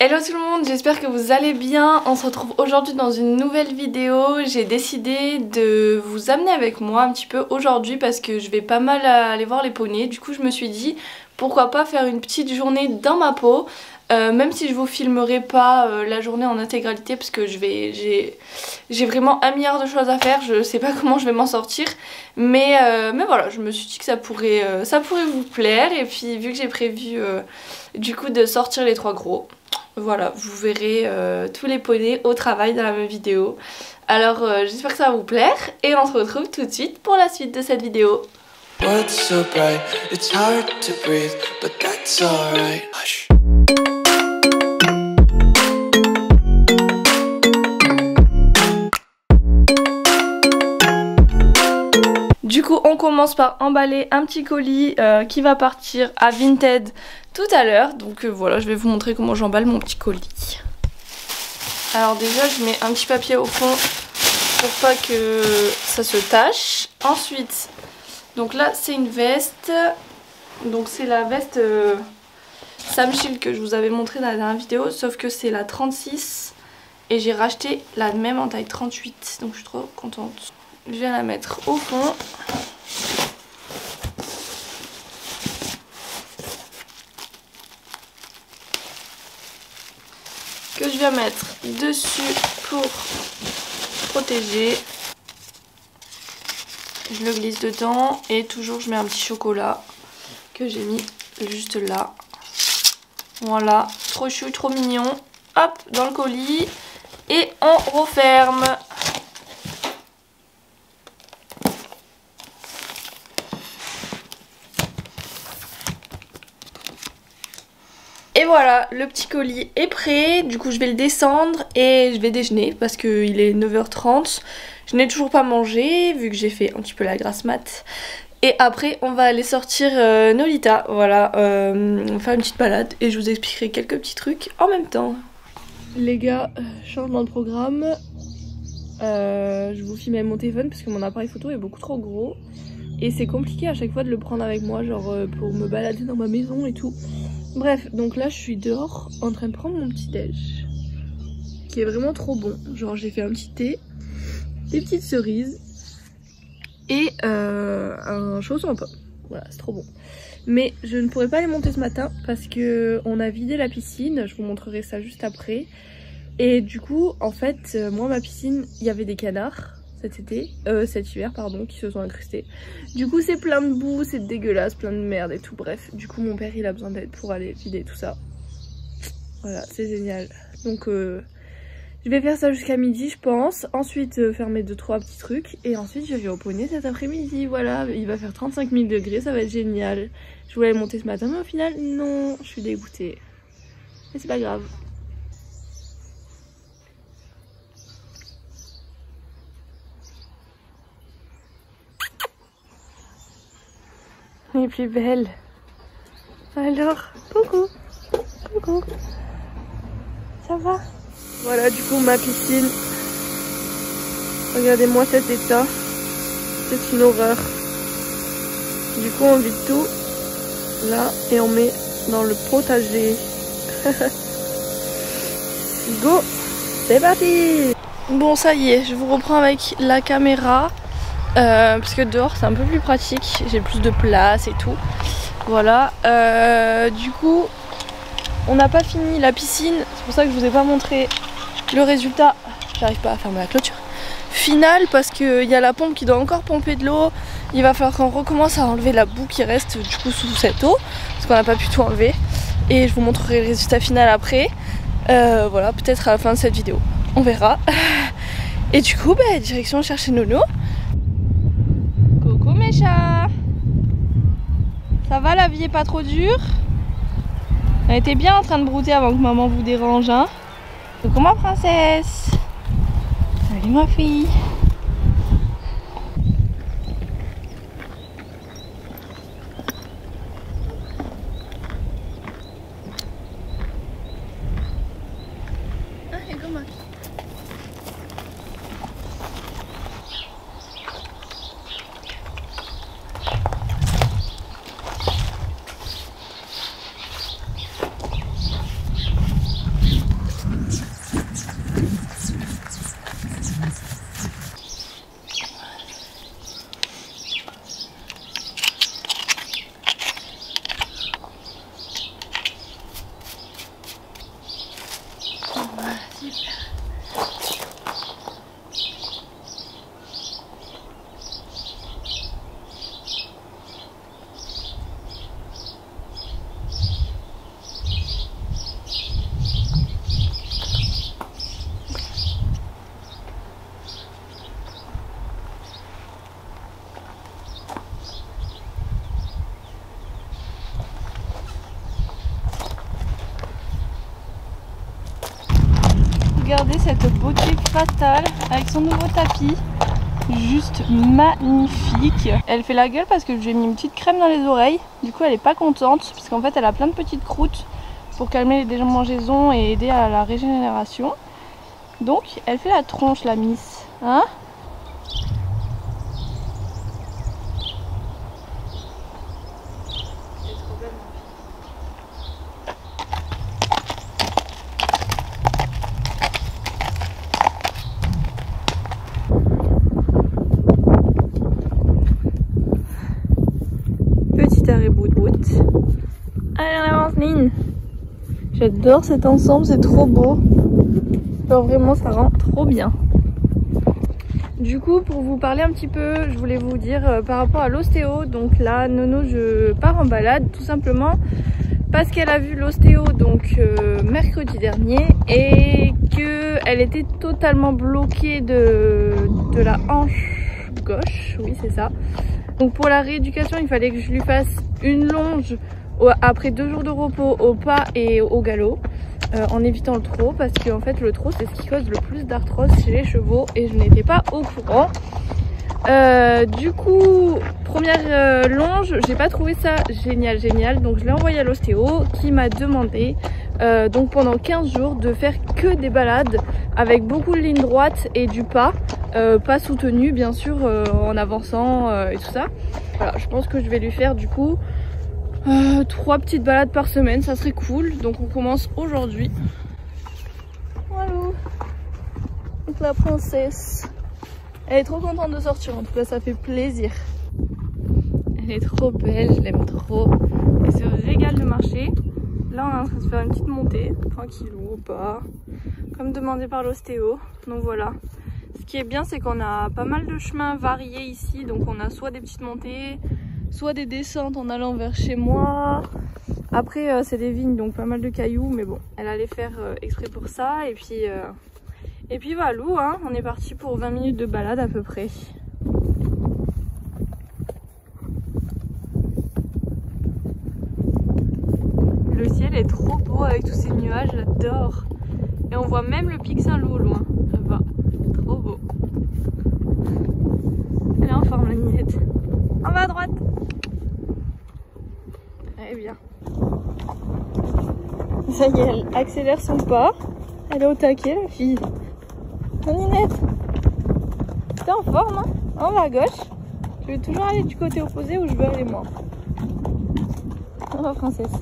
Hello tout le monde, j'espère que vous allez bien. On se retrouve aujourd'hui dans une nouvelle vidéo. J'ai décidé de vous amener avec moi un petit peu aujourd'hui parce que je vais pas mal aller voir les poneys. Du coup je me suis dit pourquoi pas faire une petite journée dans ma peau. Même si je vous filmerai pas la journée en intégralité parce que j'ai vraiment un milliard de choses à faire. Je sais pas comment je vais m'en sortir, mais voilà, je me suis dit que ça pourrait vous plaire. Et puis vu que j'ai prévu du coup de sortir les 3 gros, voilà, vous verrez tous les poneys au travail dans la même vidéo. Alors j'espère que ça va vous plaire et on se retrouve tout de suite pour la suite de cette vidéo. What's so bright? It's hard to breathe, but that's alright. Hush. Du coup on commence par emballer un petit colis qui va partir à Vinted tout à l'heure. Donc voilà, je vais vous montrer comment j'emballe mon petit colis. Alors déjà je mets un petit papier au fond pour pas que ça se tâche. Ensuite, donc là c'est une veste. Donc c'est la veste Sam Shield que je vous avais montré dans la dernière vidéo. Sauf que c'est la 36 et j'ai racheté la même en taille 38. Donc je suis trop contente. Je viens la mettre au fond. Que je viens mettre dessus pour protéger. Je le glisse dedans et toujours je mets un petit chocolat que j'ai mis juste là. Voilà, trop chou, trop mignon. Hop, dans le colis et on referme. Et voilà, le petit colis est prêt. Du coup je vais le descendre et je vais déjeuner parce qu'il est 9h30. Je n'ai toujours pas mangé vu que j'ai fait un petit peu la grasse mat. Et après on va aller sortir Nolita. Voilà, on va faire une petite balade et je vous expliquerai quelques petits trucs en même temps. Les gars, changement de programme. Je vous filme avec mon téléphone parce que mon appareil photo est beaucoup trop gros. Et c'est compliqué à chaque fois de le prendre avec moi, genre pour me balader dans ma maison et tout. Bref, donc là je suis dehors en train de prendre mon petit déj qui est vraiment trop bon. Genre j'ai fait un petit thé, des petites cerises et un chausson en pomme. Voilà, c'est trop bon. Mais je ne pourrais pas les monter ce matin parce que on a vidé la piscine. Je vous montrerai ça juste après. Et du coup en fait moi ma piscine, il y avait des canards cet hiver pardon, qui se sont incrustés. Du coup c'est plein de boue, c'est dégueulasse, plein de merde et tout. Bref, du coup mon père il a besoin d'aide pour aller vider tout ça. Voilà, c'est génial. Donc je vais faire ça jusqu'à midi je pense. Ensuite faire mes 2-3 petits trucs et ensuite je vais au poney cet après-midi. Voilà, il va faire 35 000 degrés, ça va être génial. Je voulais monter ce matin mais au final non, je suis dégoûtée. Mais c'est pas grave. Elle est plus belle. Alors, coucou. Coucou. Ça va? Voilà du coup ma piscine. Regardez-moi cet état. C'est une horreur. Du coup on vide tout là et on met dans le potager. Go! C'est parti! Bon ça y est, je vous reprends avec la caméra. Parce que dehors c'est un peu plus pratique, j'ai plus de place et tout. Voilà, du coup on n'a pas fini la piscine, c'est pour ça que je vous ai pas montré le résultat. J'arrive pas à fermer la clôture finale parce qu'il y a la pompe qui doit encore pomper de l'eau. Il va falloir qu'on recommence à enlever la boue qui reste du coup sous cette eau parce qu'on n'a pas pu tout enlever. Et je vous montrerai le résultat final après. Voilà, peut-être à la fin de cette vidéo, on verra. Et du coup bah, direction chercher Nono. Coucou mes chats. Ça va, la vie est pas trop dure? On était bien en train de brouter avant que maman vous dérange, hein? Coucou ma princesse. Salut ma fille. Ah, et comment? Super. Regardez cette beauté fatale avec son nouveau tapis, juste magnifique. Elle fait la gueule parce que je lui ai mis une petite crème dans les oreilles, du coup elle est pas contente parce qu'en fait elle a plein de petites croûtes pour calmer les démangeaisons et aider à la régénération. Donc elle fait la tronche la miss, hein? Allez, on avance, Lynn. J'adore cet ensemble, c'est trop beau. Genre vraiment, ça rend trop bien. Du coup, pour vous parler un petit peu, je voulais vous dire par rapport à l'ostéo. Donc là, Nono, je pars en balade tout simplement parce qu'elle a vu l'ostéo donc mercredi dernier et qu'elle était totalement bloquée de la hanche gauche. Oui, c'est ça. Donc pour la rééducation, il fallait que je lui fasse une longe après 2 jours de repos au pas et au galop, en évitant le trot, parce que en fait le trot c'est ce qui cause le plus d'arthrose chez les chevaux et je n'étais pas au courant. Du coup, première longe, j'ai pas trouvé ça génial, donc je l'ai envoyé à l'ostéo qui m'a demandé donc pendant 15 jours de faire que des balades avec beaucoup de lignes droites et du pas soutenu bien sûr, en avançant et tout ça. Voilà, je pense que je vais lui faire du coup 3 petites balades par semaine, ça serait cool. Donc on commence aujourd'hui. Voilà. Donc la princesse, elle est trop contente de sortir, en tout cas ça fait plaisir. Elle est trop belle, je l'aime trop. Elle se régale de marcher. Là on est en train de se faire une petite montée, tranquillou, pas comme demandé par l'ostéo. Donc voilà. Ce qui est bien, c'est qu'on a pas mal de chemins variés ici. Donc on a soit des petites montées, soit des descentes en allant vers chez moi. Après c'est des vignes, donc pas mal de cailloux, mais bon, elle allait faire exprès pour ça. Et puis voilà, hein, on est parti pour 20 minutes de balade à peu près. Le ciel est trop beau avec tous ces nuages, j'adore. Et on voit même le pic Saint-Loup au loin, là-bas. Trop beau. Elle est en forme la Ninette. On va à droite. Elle est bien. Ça y est, elle accélère son pas. Elle est au taquet la fille. La Ninette. T'es en forme, hein? On va à gauche. Je vais toujours aller du côté opposé où je veux aller moi. On va princesse.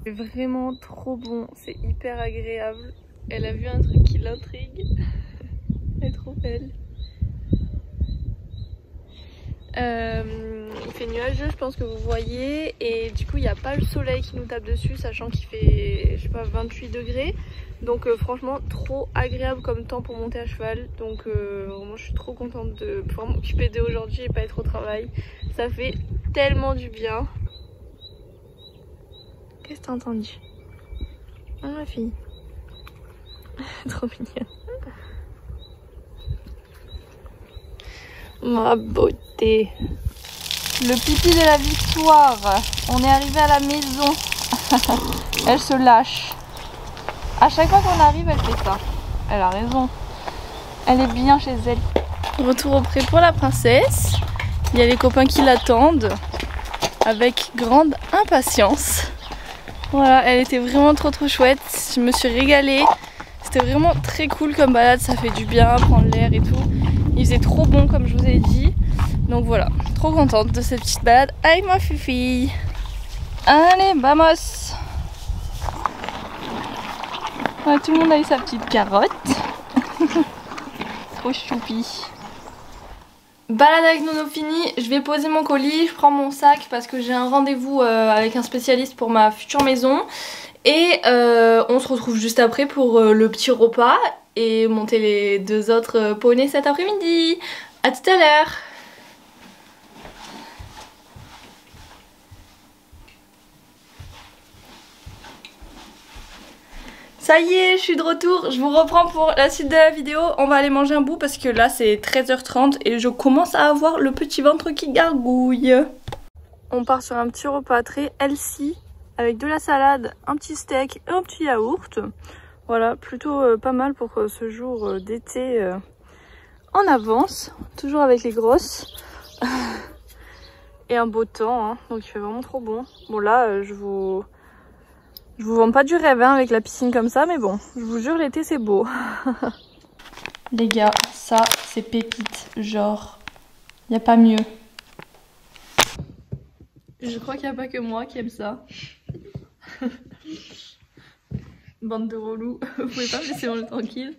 C'est vraiment trop bon, c'est hyper agréable. Elle a vu un truc qui l'intrigue. Elle est trop belle. Il fait nuageux, je pense que vous voyez, et du coup il n'y a pas le soleil qui nous tape dessus, sachant qu'il fait, je sais pas, 28 degrés. Donc franchement trop agréable comme temps pour monter à cheval. Donc vraiment je suis trop contente de pouvoir m'occuper d'eux aujourd'hui et pas être au travail. Ça fait tellement du bien. Qu'est-ce que t'as entendu? Ah ma fille. Trop mignonne. Ma beauté. Le pipi de la victoire. On est arrivé à la maison. Elle se lâche. À chaque fois qu'on arrive, elle fait ça. Elle a raison. Elle est bien chez elle. Retour au pré pour la princesse. Il y a les copains qui l'attendent avec grande impatience. Voilà, elle était vraiment trop chouette. Je me suis régalée. C'était vraiment très cool comme balade. Ça fait du bien, prendre l'air et tout. Il faisait trop bon comme je vous ai dit. Donc voilà, trop contente de cette petite balade avec ma fille. Allez, vamos! Ouais, tout le monde a eu sa petite carotte. Trop choupi. Balade avec Nono fini, je vais poser mon colis, je prends mon sac parce que j'ai un rendez-vous avec un spécialiste pour ma future maison. Et on se retrouve juste après pour le petit repas et monter les 2 autres poneys cet après-midi. A tout à l'heure. Ça y est, je suis de retour, je vous reprends pour la suite de la vidéo. On va aller manger un bout parce que là c'est 13h30 et je commence à avoir le petit ventre qui gargouille. On part sur un petit repas très healthy avec de la salade, un petit steak et un petit yaourt. Voilà, plutôt pas mal pour ce jour d'été en avance, toujours avec les grosses. Et un beau temps, hein, donc il fait vraiment trop bon. Bon là, je vous vends pas du rêve hein, avec la piscine comme ça, mais bon, je vous jure, l'été c'est beau. Les gars, ça c'est pépite, genre, y a pas mieux. Je crois qu'il n'y a pas que moi qui aime ça. Bande de relous, vous pouvez pas me laisser manger tranquille.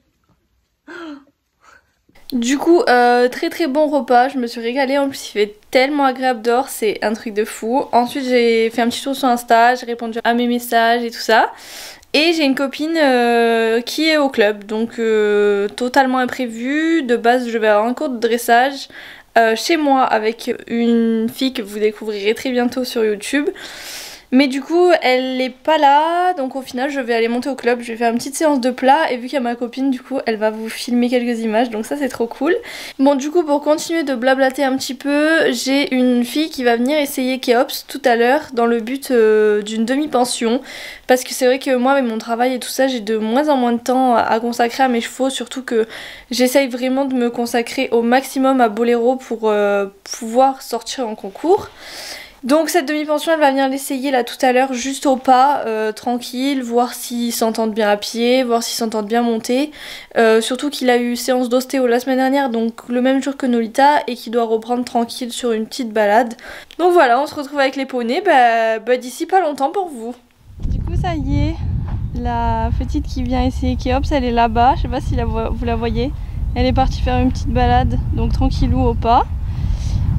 Du coup, très très bon repas, je me suis régalée, en plus il fait tellement agréable dehors, c'est un truc de fou. Ensuite j'ai fait un petit tour sur Insta, j'ai répondu à mes messages et tout ça. Et j'ai une copine qui est au club, donc totalement imprévu. De base je vais avoir un cours de dressage chez moi avec une fille que vous découvrirez très bientôt sur YouTube. Mais du coup elle n'est pas là, donc au final je vais aller monter au club, je vais faire une petite séance de plat et vu qu'il y a ma copine du coup elle va vous filmer quelques images, donc ça c'est trop cool. Bon du coup pour continuer de blablater un petit peu, j'ai une fille qui va venir essayer Keops tout à l'heure dans le but d'une demi-pension. Parce que c'est vrai que moi avec mon travail et tout ça j'ai de moins en moins de temps à consacrer à mes chevaux, surtout que j'essaye vraiment de me consacrer au maximum à Boléro pour pouvoir sortir en concours. Donc cette demi-pension elle va venir l'essayer là tout à l'heure juste au pas, tranquille, voir s'ils s'entendent bien à pied, voir s'ils s'entendent bien monter. Surtout qu'il a eu séance d'ostéo la semaine dernière, donc le même jour que Nolita, et qu'il doit reprendre tranquille sur une petite balade. Donc voilà, on se retrouve avec les poneys d'ici pas longtemps pour vous. Du coup ça y est, la petite qui vient essayer Keops elle est là-bas, je sais pas si vous la voyez. Elle est partie faire une petite balade, donc tranquillou au pas.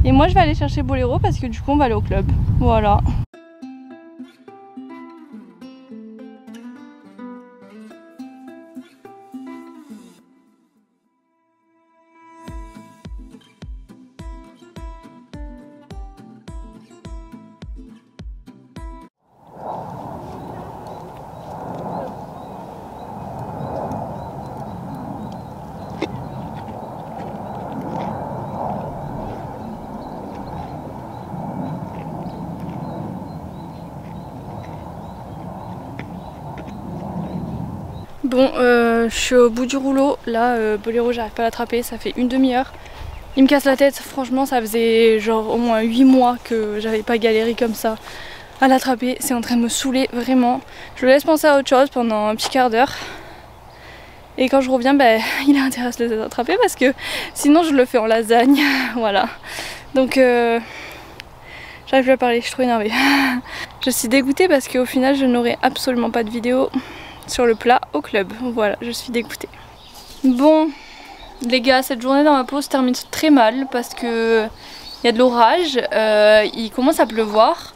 Et moi je vais aller chercher Boléro parce que du coup on va aller au club. Voilà. Bon, je suis au bout du rouleau. Là, Boléro, j'arrive pas à l'attraper. Ça fait une demi-heure. Il me casse la tête. Franchement, ça faisait genre au moins 8 mois que j'avais pas galéré comme ça à l'attraper. C'est en train de me saouler, vraiment. Je le laisse penser à autre chose pendant un petit quart d'heure. Et quand je reviens, il a intérêt à se les attraper parce que sinon je le fais en lasagne. Voilà. Donc, j'arrive plus à parler. Je suis trop énervée. Je suis dégoûtée parce qu'au final, je n'aurai absolument pas de vidéo sur le plat au club. Voilà, je suis dégoûtée. Bon, les gars, cette journée dans ma peau se termine très mal parce que il y a de l'orage, il commence à pleuvoir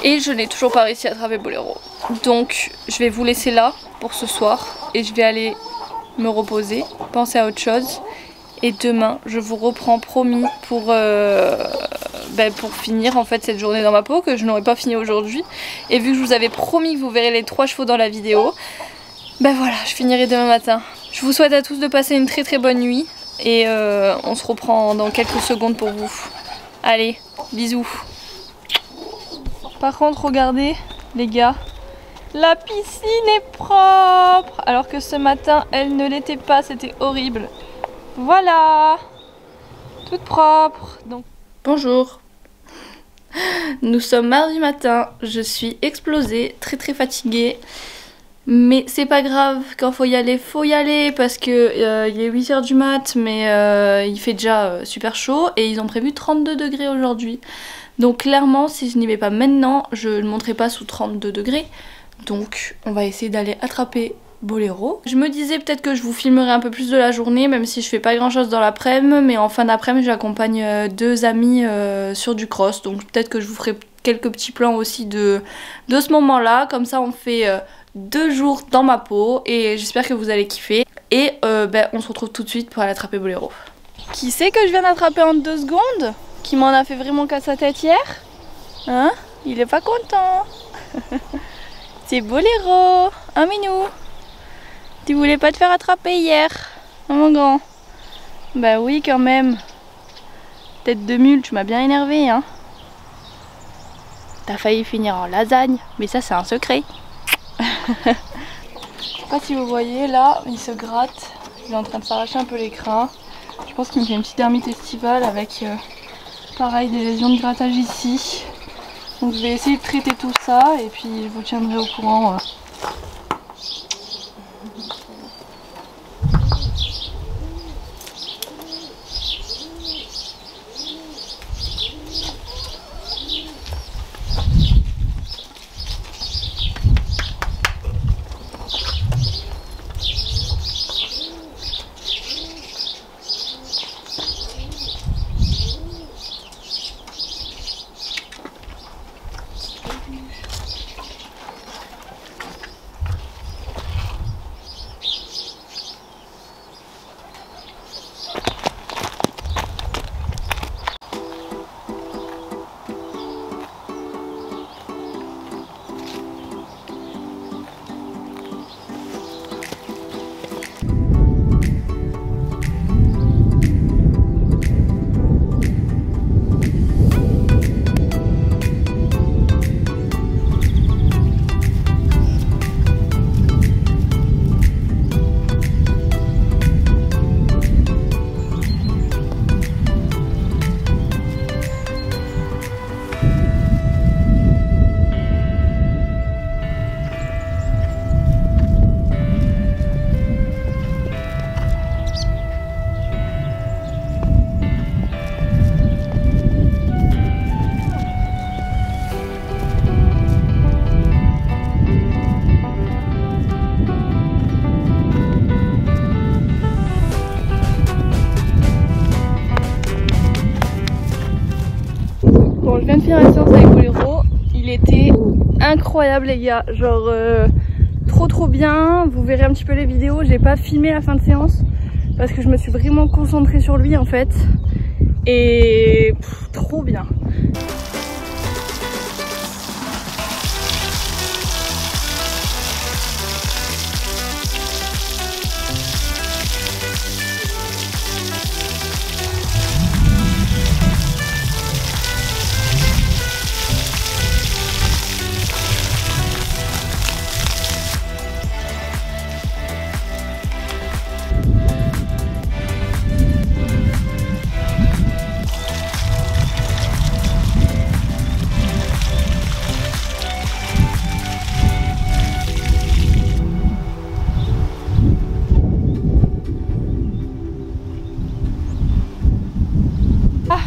et je n'ai toujours pas réussi à attraper Boléro. Donc, je vais vous laisser là pour ce soir et je vais aller me reposer, penser à autre chose. Et demain, je vous reprends, promis, pour finir en fait cette journée dans ma peau que je n'aurais pas fini aujourd'hui. Et vu que je vous avais promis que vous verrez les 3 chevaux dans la vidéo, voilà, je finirai demain matin. Je vous souhaite à tous de passer une très très bonne nuit et on se reprend dans quelques secondes pour vous. Allez, bisous. Par contre, regardez les gars, la piscine est propre alors que ce matin elle ne l'était pas, c'était horrible. Voilà, toute propre. Donc bonjour. Nous sommes mardi matin, je suis explosée, très très fatiguée. Mais c'est pas grave, quand faut y aller parce que il est 8 h du mat, mais il fait déjà super chaud et ils ont prévu 32 degrés aujourd'hui. Donc clairement, si je n'y vais pas maintenant, je ne monterai pas sous 32 degrés. Donc on va essayer d'aller attraper Boléro. Je me disais peut-être que je vous filmerai un peu plus de la journée, même si je fais pas grand chose dans l'après-midi, mais en fin d'après-midi j'accompagne 2 amis sur du cross, donc peut-être que je vous ferai quelques petits plans aussi de ce moment-là, comme ça on fait 2 jours dans ma peau et j'espère que vous allez kiffer. Et on se retrouve tout de suite pour aller attraper Boléro. Qui c'est que je viens d'attraper en 2 secondes? Qui m'en a fait vraiment qu'à sa tête hier? Hein? Il est pas content. C'est Boléro, un minou. Tu voulais pas te faire attraper hier, hein, mon grand? Bah oui quand même. Tête de mule, tu m'as bien énervé, hein. T'as failli finir en lasagne, mais ça c'est un secret. Je sais pas si vous voyez là, il se gratte. Il est en train de s'arracher un peu les crins. Je pense qu'il me fait une petite dermite estivale avec pareil des lésions de grattage ici. Donc je vais essayer de traiter tout ça et puis je vous tiendrai au courant. Bon, je viens de finir la séance avec Boléro, il était incroyable les gars, genre trop bien. Vous verrez un petit peu les vidéos, j'ai pas filmé la fin de séance parce que je me suis vraiment concentrée sur lui en fait et trop bien.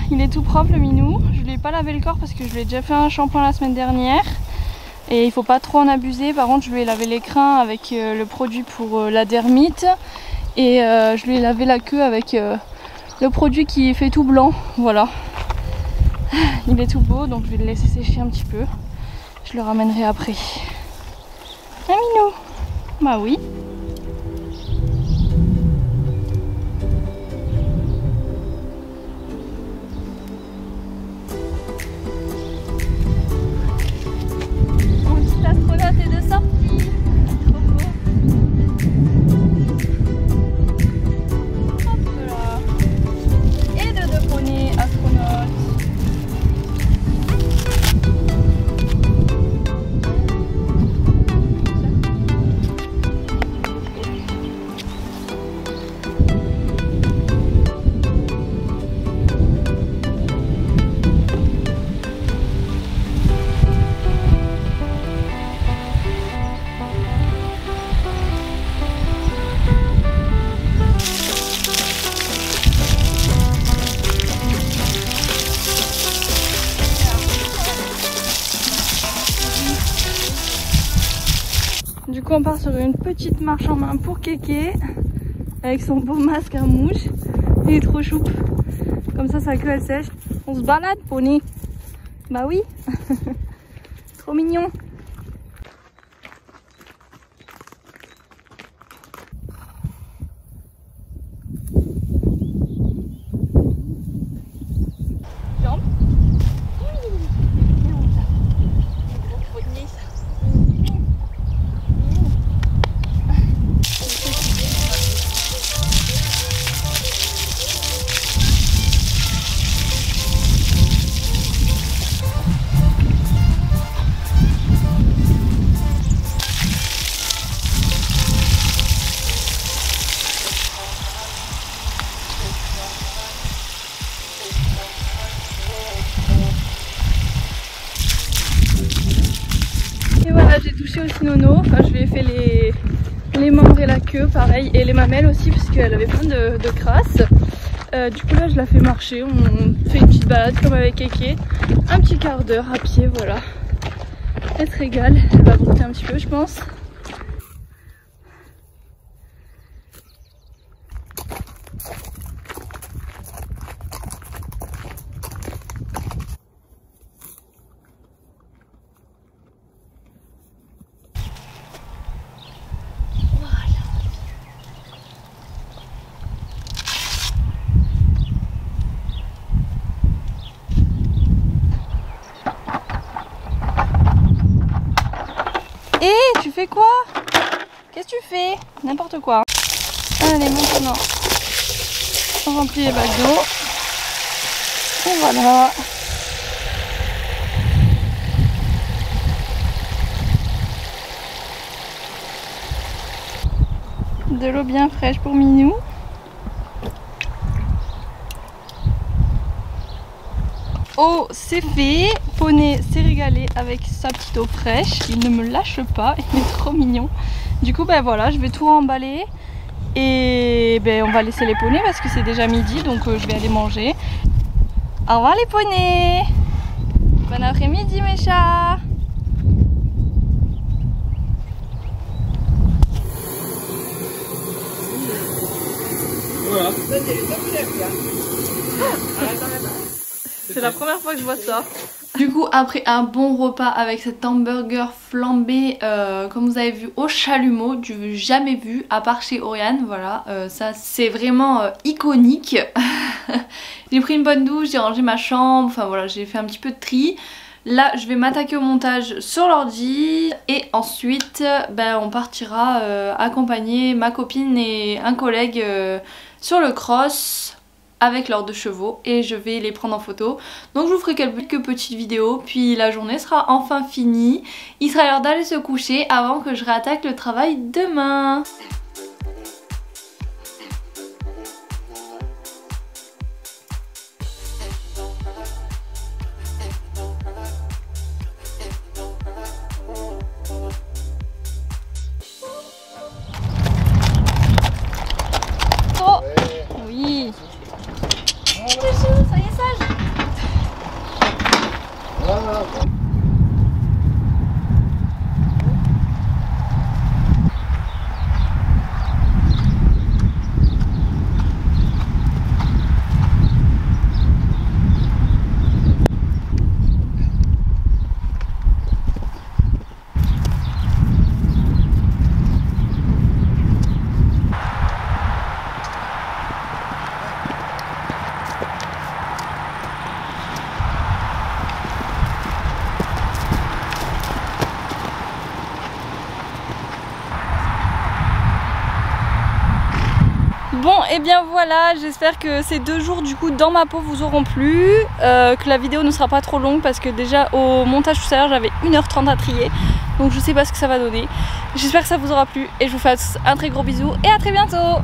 Il est tout propre le minou, je lui ai pas lavé le corps parce que je lui ai déjà fait un shampoing la semaine dernière et il faut pas trop en abuser. Par contre je lui ai lavé les crins avec le produit pour la dermite et je lui ai lavé la queue avec le produit qui fait tout blanc, voilà. Il est tout beau donc je vais le laisser sécher un petit peu, je le ramènerai après. Un minou, bah oui. T'es de sortie, trop beau. Hop là. Et de deux poneys astronautes. coup on part sur une petite marche en main pour Kéké avec son beau masque à mouche. Il est trop chou. Comme ça sa queue elle sèche. On se balade Pony. Bah oui. Trop mignon. J'ai touché aussi Nono, enfin je lui ai fait les membres et la queue pareil et les mamelles aussi parce qu'elle avait plein de crasses. Du coup là je la fais marcher, on fait une petite balade comme avec Kéké, un petit quart d'heure à pied, voilà. Elle se régale, elle va brouter un petit peu je pense. Et tu fais quoi? Qu'est-ce que tu fais? N'importe quoi. Allez, maintenant, on remplit les bacs d'eau. Et voilà. De l'eau bien fraîche pour Minou. Oh, c'est fait. Poney s'est régalé avec sa petite eau fraîche. Il ne me lâche pas, il est trop mignon. Du coup, ben voilà, je vais tout remballer. Et ben on va laisser les poneys parce que c'est déjà midi, donc je vais aller manger. Au revoir les poneys. Bon après-midi mes chats. Voilà. C'est la première fois que je vois ça. Du coup, après un bon repas avec cet hamburger flambé, comme vous avez vu, au chalumeau, du jamais vu, à part chez Oriane, voilà, ça c'est vraiment iconique. J'ai pris une bonne douche, j'ai rangé ma chambre, enfin voilà, j'ai fait un petit peu de tri. Là, je vais m'attaquer au montage sur l'ordi et ensuite, ben, on partira accompagner ma copine et un collègue sur le cross avec leurs 2 chevaux et je vais les prendre en photo. Donc je vous ferai quelques petites vidéos, puis la journée sera enfin finie. Il sera l'heure d'aller se coucher avant que je réattaque le travail demain. Oh oui. Soyez sage. Bon et bien voilà, j'espère que ces 2 jours du coup dans ma peau vous auront plu, que la vidéo ne sera pas trop longue parce que déjà au montage tout à l'heure j'avais 1h30 à trier, donc je sais pas ce que ça va donner. J'espère que ça vous aura plu et je vous fais un très gros bisou et à très bientôt.